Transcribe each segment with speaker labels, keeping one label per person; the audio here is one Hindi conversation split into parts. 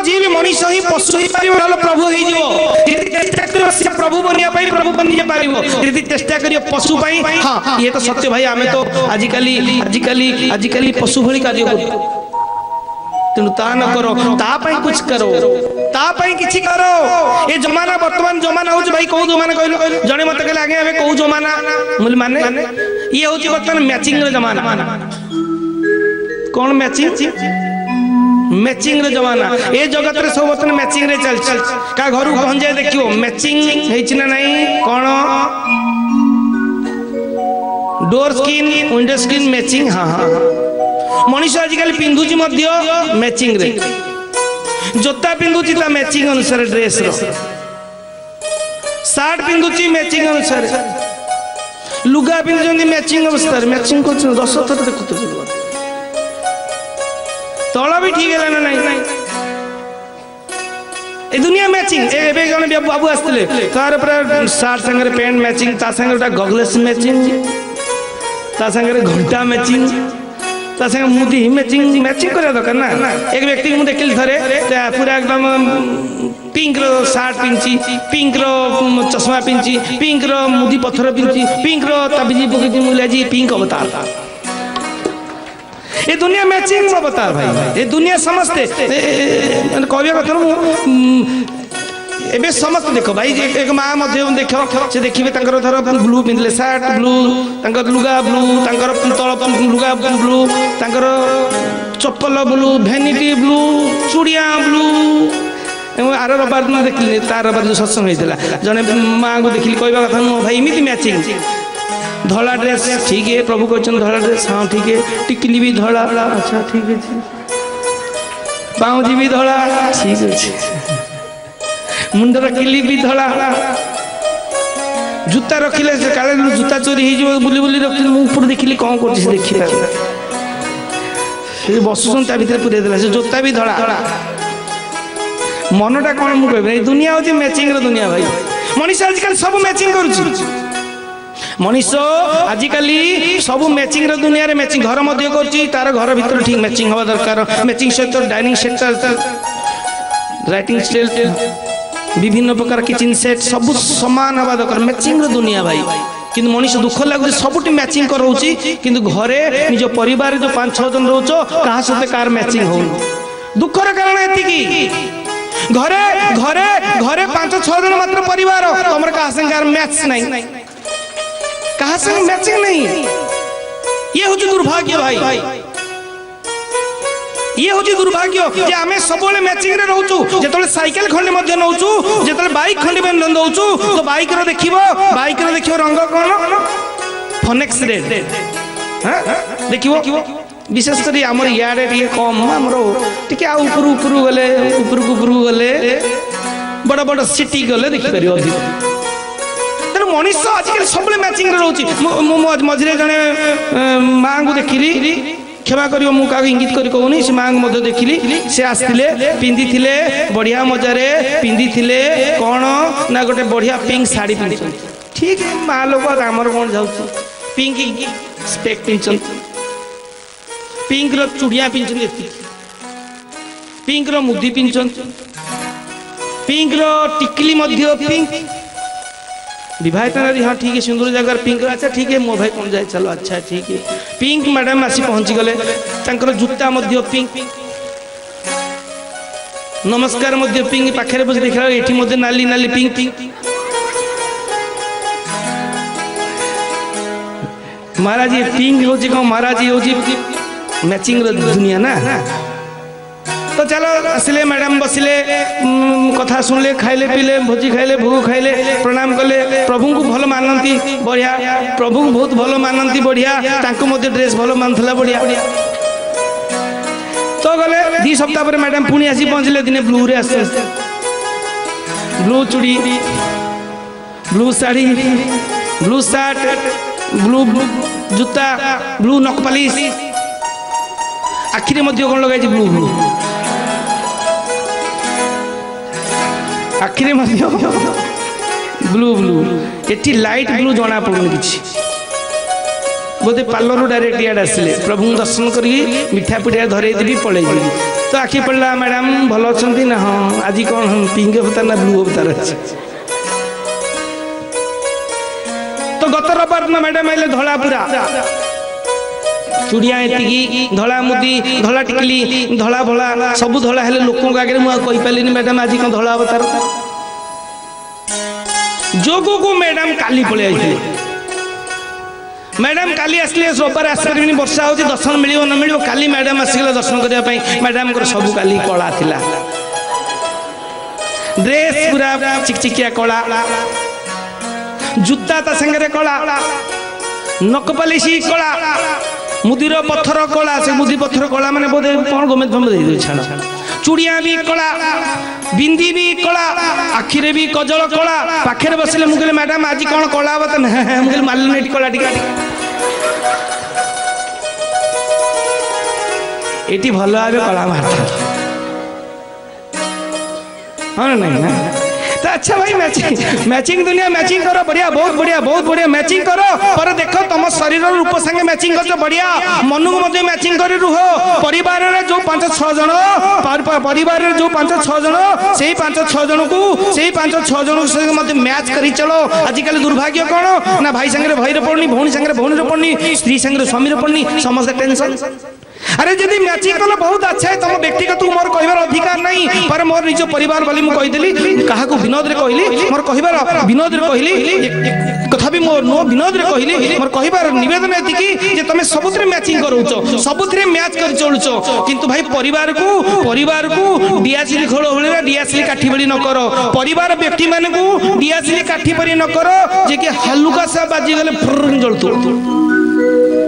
Speaker 1: जी भी मनीष ही पशु ही पार प्रभु हो प्रभु बनिया प्रभु बनी पार यदि चेष्टा कर पशु हाँ ये तो सत्य भाई आम तो आजिकली पशु भली कार्य कर तेणु ता न करो तापाई कुछ करो तापाई किछि करो ये जमाना वर्तमान जमाना हो भाई कौ जमाना कहलो जने मत कहले आगे हमें कौ जमाना मुल माने ये होची वर्तमान मैचिंग रे जमाना कौन मैचिंग रे जमाना ए जगत रे सब वर्तमान मैचिंग रे चल चल का घर को पहुंच जाए देखियो मैचिंग हेछि ना नहीं कौन door screen window screen matching हां हां मनीष आजिकल पिंधुची मैचिंग रे जोता पिंधुची ता मैचिंग अनुसार ड्रेस रो शर्ट पिंधुची मैचिंग अनुसार लुगा पिंधुची मैचिंग अनुसार मैचिंग को 10 थर देखुत तला भी ठीक है ना नहीं ए दुनिया मैचिंग एबे जने बाबू आस्तिले तार पर शर्ट संगे पैंट मैचिंग ता संगे गगलेस मैचिंग ता संगे घंटा मैचिंग मुदी मैचिंग मैचिंग करा दरकार ना एक व्यक्ति को देखिली थरे पूरा एकदम पिंक रो शर्ट पिंची पिंक रो चश्मा पिंची पिंक रो मुदी पत्थर पिंची पिंक रो तबिजी पकड़ी मुला जी पिंक अवतार ये दुनिया मैचिंग अवतार भाई ये दुनिया समझते कहवा कथा एबे समस्त देखो भाई एक माँ मध्य देख से देखिए धर ब्लू पिंधले शर्ट ब्लू लुगा ब्लू तल लुगा ब्लू चप्पल ब्लू भेनिटी ब्लू चूड़िया ब्लू आर रबार दिन देखिए तार रबार जो सत्संग होता जड़े माँ को देखिए कहवा कथा नुह भाई इमती मैचिंग धला ड्रेस ठीक है प्रभु कहते धला ड्रेस हाँ ठीक है टिकली भी धला अच्छा ठीक है पाउजी भी धला ठीक है मुंडर किली भी धला जूता रखिले काले जूता चोरी हो बुली बुली रखिले मुझे देखिली कौन कर देखी बसुन भर पूरे देला जोता भी धड़ा मनटा कौन मुझे कह दुनिया हूँ मैचिंग दुनिया भाई मनीष आजिकल सब मैचिंग कर मनीष आजिकल सब मैचिंग दुनिया रे मैचिंग घर मध्य कर तार घर भीतर ठीक मैचिंग हवा दरकार मैचिंग सहित डाइनिंग सेट राइटिंग स्टाइल विभिन्न प्रकार किचन सेट सब समान हवा दरकार मैचिंग दुनिया भाई किंतु मनीष दुख लगुच सबुठी मैचिंग करोची किंतु घरे निज परिवार जो 5-6 जन रोच कहा सहित कार मैचिंग हो दुखर कारण एति घरे घरे घरे 5-6 जन मात्र परिवार तुम कहा संगे मैच नहीं कहा संगे मैचिंग नहीं ये हूँ दुर्भाग्य भाई ये हूँ दुर्भाग्य जे आमे सब मैचिंग रे रहूचु जेतले साइकिल खंडे मध्य नौचु जेतले बाइक खंडे में नंदौचु तो बाइक रो देखिबो रंग कोन फोनेक्स रेड हां देखिबो विशेष करी हमर याडे टिके कम हमरो टिके आ ऊपर गले बड़ बड़ सिटी गले देखि परियो अधिक तेन मनीष आजिकल सब मैचिंग रे रहूची मझे जने माँ को देखिली क्षमा करियो मु का इंगित करी कहूनी से माँ को देखिली से आसते पिंधि बढ़िया मजारे पिंधि कौन ना गोटे बढ़िया पिंक शाढ़ी पिंधि ठीक है माँ लोग आमर कौन जाऊँ पिंक स्पेक पिंधन पिंक रो चूड़िया पिंधन पिंक रो मुदी पिंधन पिंक रो टिकली मध्य पिंक विवाहित नारी हाँ ठीक है सुंदर जगह पिंक अच्छा ठीक है मो भाई कौन जाए चलो अच्छा ठीक है पिंक मैडम आसी पहुंची गले जूता मध्य पिंक नमस्कार मध्य पिंक पाखे बस देखा ये नाली नाली पिंक महाराज ये पिंक हो कौन महाराज ये हूँ मैचिंग दुनिया ना तो चलो आसिले मैडम बसिले कथा सुनले खाइले पीले भोजी खाइले भोग खाइले प्रणाम कले प्रभु को भल मानती बढ़िया प्रभु को बहुत भल मानती बढ़िया तांको मध्य ड्रेस भल मानला बढ़िया तो गले 2 सप्ताह पर मैडम पुणी आसी पहुँचले दिने ब्लू रे आस्ते ब्लू चूड़ी blue sari blue shirt blue जूता ब्लू नखपालिश आखिरे मध्य कौन लगाई ब्लू ब्लू आखिरे मध्य ब्लू ब्लू एटी लाइट ब्लू जना पड़ुन किछि बोधे पार्लर डायरेक्ट इड आसिले प्रभु दर्शन करी मिठा पिठा धरे देवी पलि तो आखि पड़ा मैडम भल अच्छा ना हाँ आज कौन पिंक अवतार ना ब्लू अवतार अच्छे तो गत रविवार ना मैडम आइले धला पूरा चूड़िया एतिकी धला मुदी धला टिकली धला भला सब धला हेले लोक आगे मुझे पारे मैडम आज कौन धला अवतार जोगो को मैडम काली पलि आई मैडम काली आसले रविवार आसपारे वर्षा हो दर्शन मिल न मिल काली मैडम आसगला दर्शन करने मैडम सब काली कला थिला ड्रेस पूरा चिकचिकिया कला जूता ता संगे कला नकपालिशी कला मुदीर पत्थर कला से मुदी पत्थर कला माने बोधे कौन गमेंट फम दे छाड़ चूड़िया भी कला बिंदी भी कला आखिरे भी कजल कला पाखे बसले मुझे मैडम आज कौन कला बता मुझे मालिनी कला टिका ये भल भाव कला मार हाँ नहीं तो अच्छा भाई मैचिंग दुनिया मैचिंग करो बढ़िया बहुत बढ़िया मैचिंग करो पर देखो तुम शरीर रूप संगे मैचिंग कर बढ़िया मन को मैचिंग कर रुह परिवार रे जो 5-6 जन परिवार रे जो 5-6 जन से 5-6 जन को से 5-6 जन से मैच करी चलो आजिकल दुर्भाग्य कौन ना भाई संगे भाई पड़नी भौणी संगे भौणी पड़नी स्त्री संगे स्वामी पड़नी समस्त टेंशन अरे जदि मैचिंग कल बहुत अच्छा है तुम व्यक्तिगत मोर कहबार अधिकार नहीं पर मोर निज परिवार बोली मुझे कहीदेली क्या विनोद रे कहली मोर कहबार विनोद रे कहली कथा भी मोर नो विनोद रे कहली मोर कहबार निवेदन एतिकी जे तुम सबुतरे मैचिंग करूछ सबुतरे मैच कर चलुछ किंतु भाई परिवार को डियासिली खोल भले डियासिली काठी बड़ी न करो परिवार व्यक्ति मान को डियासिली काठी बड़ी न करो जे कि हल्लुका सा बाजी गले फुर जलतु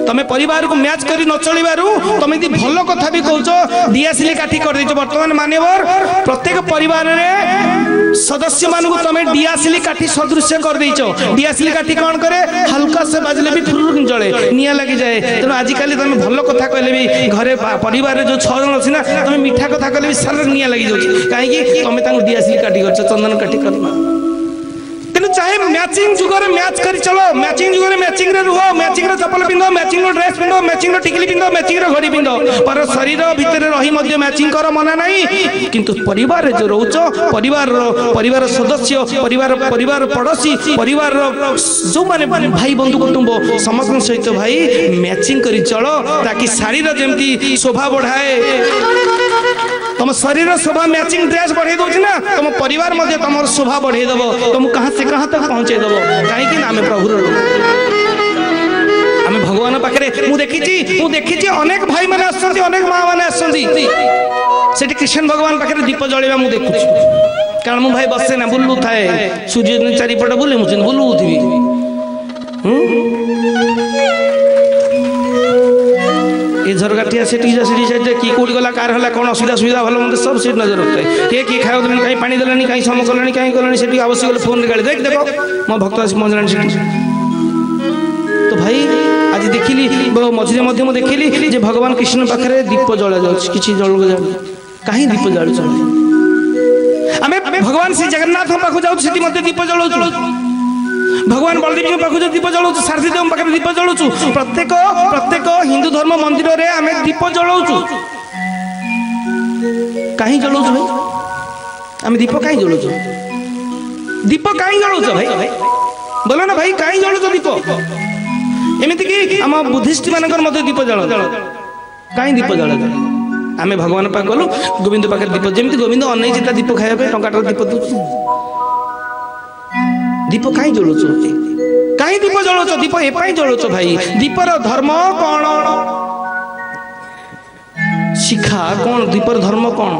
Speaker 1: तमें परिवार को मैच करी न चलू तुम यदि भल कथा भी कौच डियासिली काठी कर दे बर्तमान मान्यवर प्रत्येक परिवार रे सदस्य मान को तुम डियासिली काठी सदृश कर देच डियासिली काठी कौन करे हल्का से बाजले भी फुर जले निया लगी जाए तेणु आजिकल तुम भल कथा कहले भी घरे परिवार जो 6 जन अच्छी ना तुम मीठा कथा कहले भी सारे निया लगी जाए कहीं तुम डियासिली काठी कर चंदन काठी कर चाहे मैचिंग जुगर मैच कर चलो मैचिंग जुगर मैचिंग रे रुहो मैचिंग रे चप्पल पिंदो मैचिंग रो ड्रेस पिंदो मैचिंग रो टिकली पिंदो मैचिंग रो घड़ी पिंदो पर शरीर भीतर रही मध्य मैचिंग कर मना नहीं किंतु परिवार रे जो रहउचो परिवार सदस्य परिवार पड़ोसी परिवार जो माने भाई बंधु कुटुंब समस्त सहित भाई मैचिंग करी चलो ताकि शरीर जेमती शोभा बढ़ाए तुम शरीर शोभा मैचिंग ड्रेस बढ़े दो ना तुम परिवार मध्य तुम शोभा बढ़े दब तुम कहाँ से कहाँ तक पहुँचे दब कहीं आम प्रभुर आम भगवान पाखे मुझे देखी अनेक भाई मैंने अनेक माँ मैंने आसती कृष्ण भगवान पाखे दीप जलवा मुझे देखुची कारण मु भाई बसे ना बुलू थाए सूर्य चारिपट बुले मुझे बुलू थी ये झरगाटिया से कि कौटी गला कार है कौन असुविधा सुविधा भल मत सब सीट नजर रखते किए किए खाया कहीं पानी देलानी कहीं सम कलानी कहीं गलानी से आवश्यक फोन गाड़ी देख देखो मो भक्त आस पहुँचलानी तो भाई आज देखिली मझे मुझे देखिली जे भगवान कृष्ण पाखे दीप जला जाऊँ जल कहीं दीप जालु आम भगवान श्री जगन्नाथ पाखु जाऊँ दीप जलाऊ भगवान बलदेव पाखु दीप जलाऊ सारथी देव पाखे दीप जलाऊ प्रत्येक हिंदू धर्म मंदिर रे आम दीप जलाऊ कहीं जलाऊ भाई आम दीप कहीं जलाऊ दीप कहीं जलाऊ भाई बोलो ना भाई कहीं जलाऊ दीप एमती कि आम बुद्धिस्ट मान दीप जल कहीं दीप जल आम भगवान पाक गलु गोविंद पाखे दीप जमी गोविंद अनई चिता दीप खाया टंकाटर दीप दूसरी दीप कहीं जलाऊ कहीं दीप जलाऊ दीप एपाई जलाऊ भाई दीपर धर्म कौन शिखा कौन दीपर धर्म कौन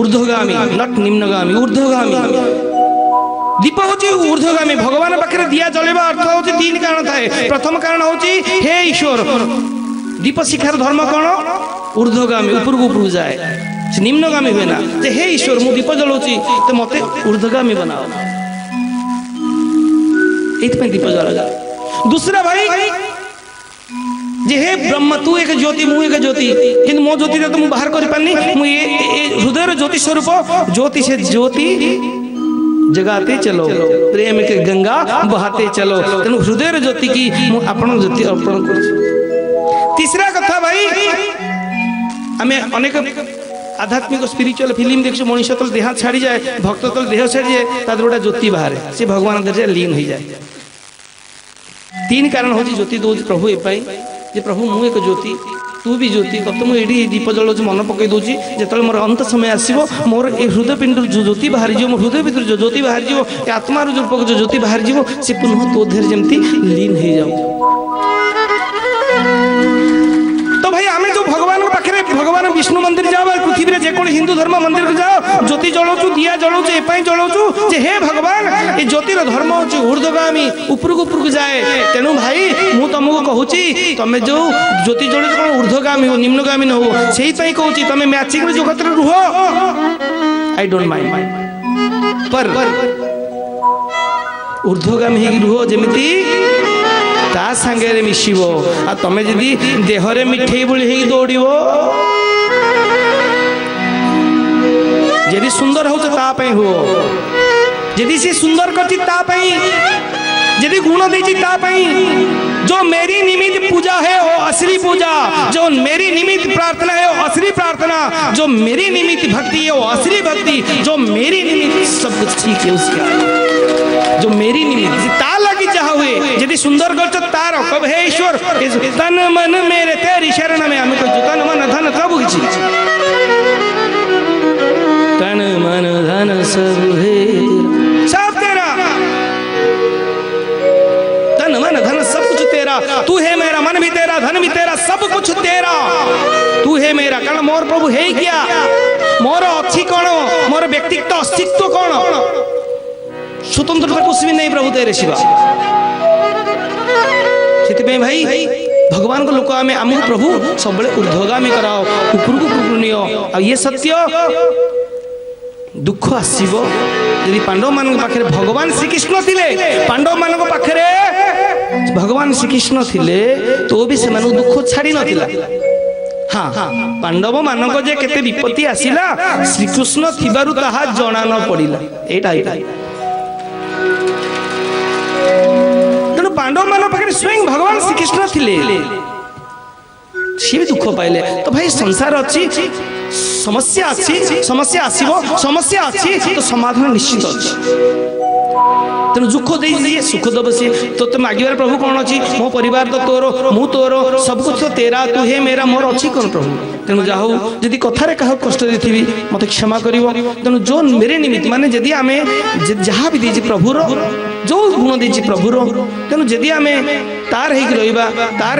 Speaker 1: ऊर्ध्वगामी नट निम्नगामी ऊर्ध्वगामी दीप हूँ ऊर्ध्वगामी भगवान पाखे दिया जलेवा अर्थ हूँ 3 कारण थाए प्रथम कारण हूँ हे ईश्वर दीप शिखार धर्म कौन ऊर्ध्वगामी उपरକୁ जाए निम्नगामी हुए ना हे ईश्वर मु दीप जलाऊँगी तो मत ऊर्ध्वगामी बनाओ ये दीप जला दूसरा भाई जे हे ब्रह्म तू एक ज्योति मु एक ज्योति किंतु मो ज्योति तो मुझे बाहर कर पारनी हृदय ज्योति स्वरूप ज्योति से ज्योति जगाते चलो प्रेम के गंगा बहाते चलो तेणु हृदय ज्योति की आपण ज्योति अर्पण कर तीसरा कथा भाई आम अनेक आध्यात्मिक स्पिरिचुअल फिल्म देखु मनुष्य तल देह छाड़ी जाए भक्त तल देह छाड़ी जाए तार गोटे ज्योति बाहर से भगवान लीन हो जाए। 3 कारण हूँ ज्योति दौर प्रभु एपाई जे प्रभु मु एक ज्योति तू भी ज्योति तब मुझे दीप जल मन पकई दूसरी जो मोर अंत समय आसो मोर ये हृदय पिंड जो ज्योति बाहर जो मोर हृदय भितर जो ज्योति बाहर जो आत्मार रूपक जो ज्योति बाहर जो सी पुनः तो देह जमती लीन हो जाओ। तो भाई आम जो भगवान पाखे भगवान विष्णु मंदिर जाओ पृथ्वी में जेको हिंदू धर्म मंदिर को जाओ ज्योति जलाऊँ दिया जलाऊँ एपाई जलाऊँ जे हे भगवान ये ज्योतिर धर्म हूँ ऊर्ध्वगामी उपरक उपरक जाए तेणु भाई मु तुमको कहूँ तुम जो ज्योति जलाऊँ कौन ऊर्ध्वगामी हो निम्नगामी न हो से कहूँ तुम मैचिंग जो क्षेत्र रुह आई डोंट माइंड पर ऊर्ध्वगामी हो रुह जमी ता सांगे मिशिबो आ तमे जदि देहरे मिठेई बोली हे दौड़िबो जदि सुंदर हो ता पई हो जदि से सुंदर करती ता पई जदि गुण देची ता पई जो मेरी निमित्त पूजा है वो असली पूजा जो मेरी निमित्त प्रार्थना है वो असली प्रार्थना जो मेरी निमित्त भक्ति है वो असली भक्ति जो मेरी निमित्त सब कुछ ठीक है उसका जो मेरी निमित्त ता लगी चाह हुए यदि सुंदर कर तार कब हे ईश्वर तन मन मेरे तेरी शरण में हमें कोई तन मन धन सब कुछ तन मन धन सब है सब तेरा तन मन धन सब कुछ तेरा तू है मेरा मन भी तेरा धन भी तेरा सब कुछ तेरा तू है मेरा कारण मोर प्रभु है क्या मोर अच्छी कौन मोर व्यक्तित्व अस्तित्व कौन स्वतंत्रता कुछ भी नहीं प्रभु तेरे शिवा से भाई भगवान को लोक आम आम प्रभु सब ऊर्ध्वगामी कराओ उपरकू उपरकू नियो आ ये सत्य दुख आसो यदि पांडव मान पाखे भगवान श्रीकृष्ण थिले पांडव मान पाखे भगवान श्रीकृष्ण थिले तो भी से दुख छाड़ी नथिला। हाँ पांडव मानक जे केते विपत्ति आसिला श्रीकृष्ण थिबारु ताहा जणा न पड़िला एटा तेणु पांडव मान पाखे स्वयं भगवान श्रीकृष्ण थिले सी भी दुख पाइले तो भाई संसार अच्छी समस्या अच्छी समस्या आसो समस्या अच्छी तो समाधान निश्चित अच्छी तेणु दुख दे सुख दब सी तो तुम मागिबार प्रभु कौन अच्छी मो परिवार तो तोर मु तोर सब कुछ तो तेरा तू हे मेरा मोर अच्छी कौन प्रभु तेणु जा जदि कथार क्या कष्ट देती मत क्षमा कर तेणु जो मेरे निमित्त माने जदि आम जहाँ भी देती प्रभुर जो गुण देती प्रभुर तेणु जदि आम तार रहा तार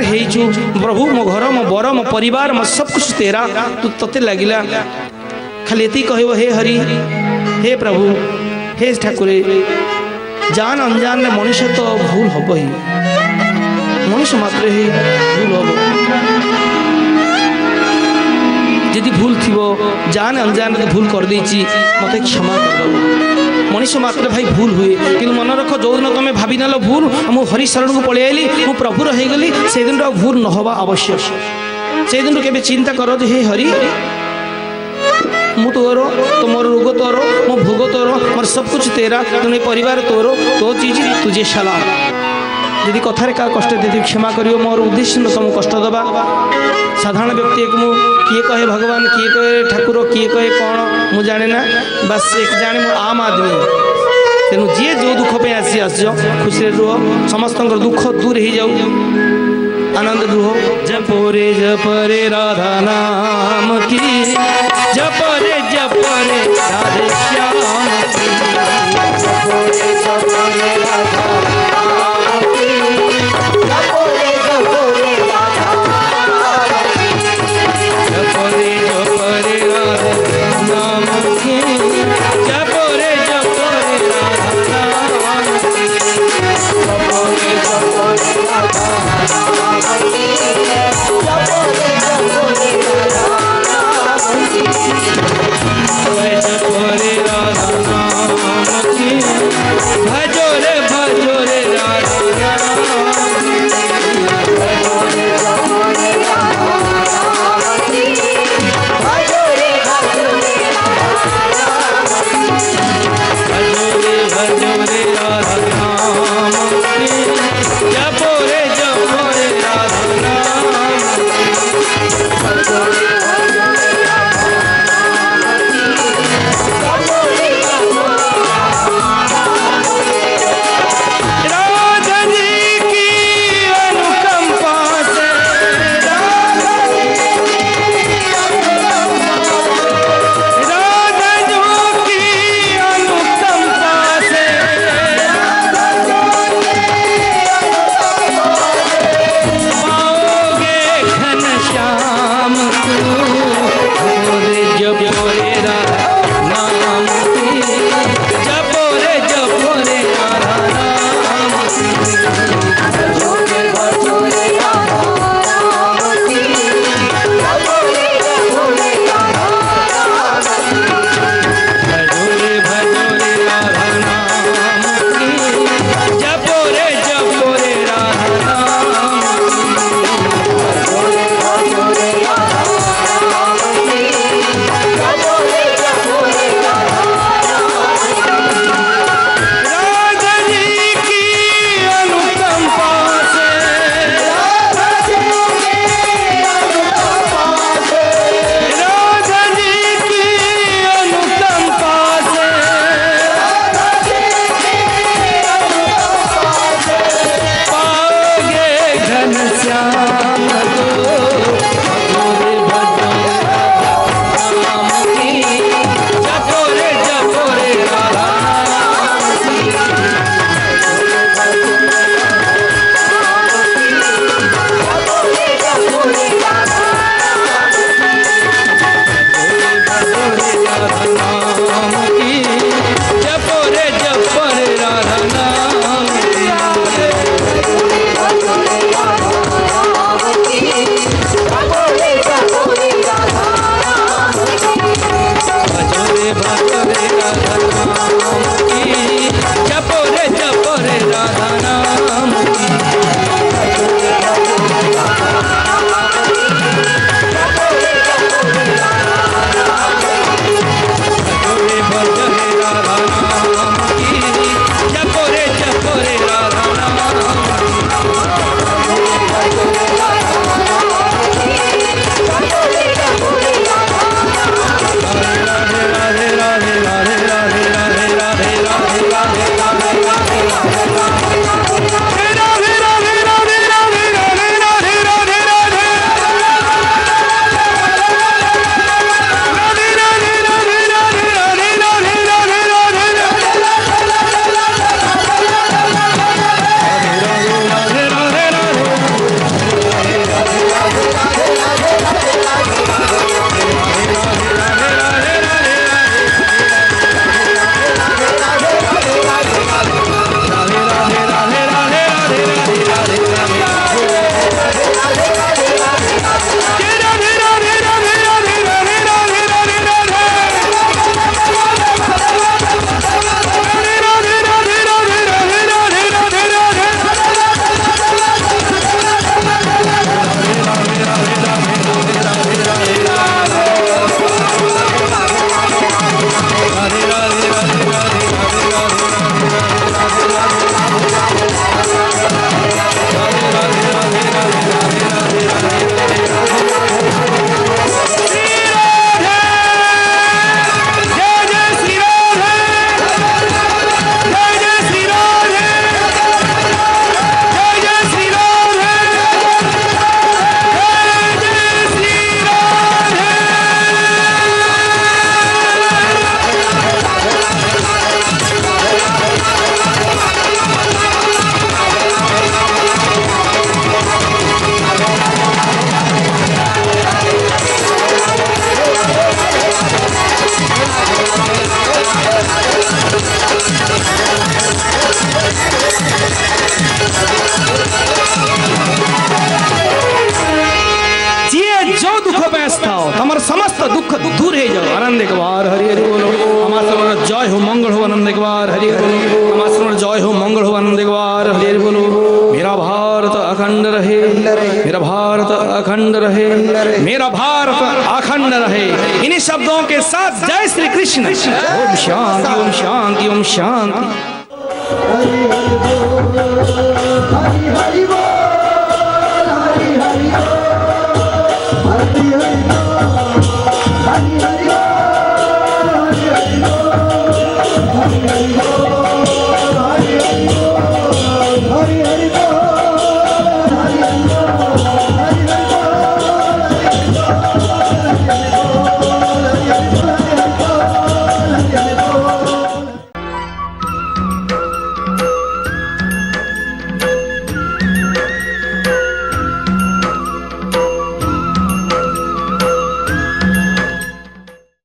Speaker 1: प्रभु मो घर मो बर मो परिवार मो सब कुछ तेरा तू तते लगिला खाली ये कह हे हरि हे प्रभु हे ठाकुर जान अनजान मनुष्य तो भूल हम ही मनुष्य मात्र ही भूल हम यदि भूल थी जान अनजान भूल कर देची मत क्षमा कर मनुष्य मात्र भाई भूल हुए कि मन रख जो दिन तुम भावी नेल भूल मु हरि शरण को पलि आइली मु प्रभुर हो गली से दिन भूल न हवा आवश्यक से दिन के चिंता कर हे हरि मु तोर तो मोर रोग तोर मो भोग तोर मोर सब कुछ तेरा तेनाली परिवार तोर तो चीज तुझे सलाम यदि कथार क्या कष्ट देती क्षमा कर मोर उद्देश्य न तुम कष्ट दबा साधारण व्यक्ति एक मु किए कहे भगवान किए कहे ठाकुर किए कहे कौन मु जाने ना बस एक जाने मु आम आदमी तेणु जी जो दुख पे आसी आस खुशी रुह समस्त दुख दूर हो जाऊ आनंद रुह जपरे राधा नाम की जपरे राधे श्याम की जपरे राधा नाम की जपरे राधा नाम की जपरे राधा नाम की भजो रे राधा नाम की जपो रे राधा नाम की
Speaker 2: भजो रे राधा नाम की जपो रे राधा नाम की
Speaker 1: भजो रे राधा नाम की जपो रे राधा नाम राधा जी की अनुकंपा से राधा जी की अनुकंपा से पाओगे घनश्याम को भजो रे नाम की जपो रे राधा नाम की जपो रे राधा नाम भजो रे राधा नाम की जपो रे राधा नाम की भजो रे राधा नाम की जपो रे राधा नाम राधे राधे राधे राधे राधे राधे राधे राधे राधे राधे राधे समस्त दुख दूर हे जाओ आनंद एक बार हरि हरि बोलो हमारा जय हो मंगल हो आनंद एक बार हरि हरि बोलो हमारा जय हो मंगल हो आनंद एक बार हरि हरि बोलो मेरा भारत अखंड रहे मेरा भारत अखंड रहे मेरा भारत अखंड रहे। इन्हीं शब्दों के साथ जय श्री कृष्ण। ओम शांति ओम शांति ओम शांति।
Speaker 2: हरि हरि बोल हरि हरि बोल हरि हरि बोल हरि हरि बोल हरि हरि बोल हरि हरि बोल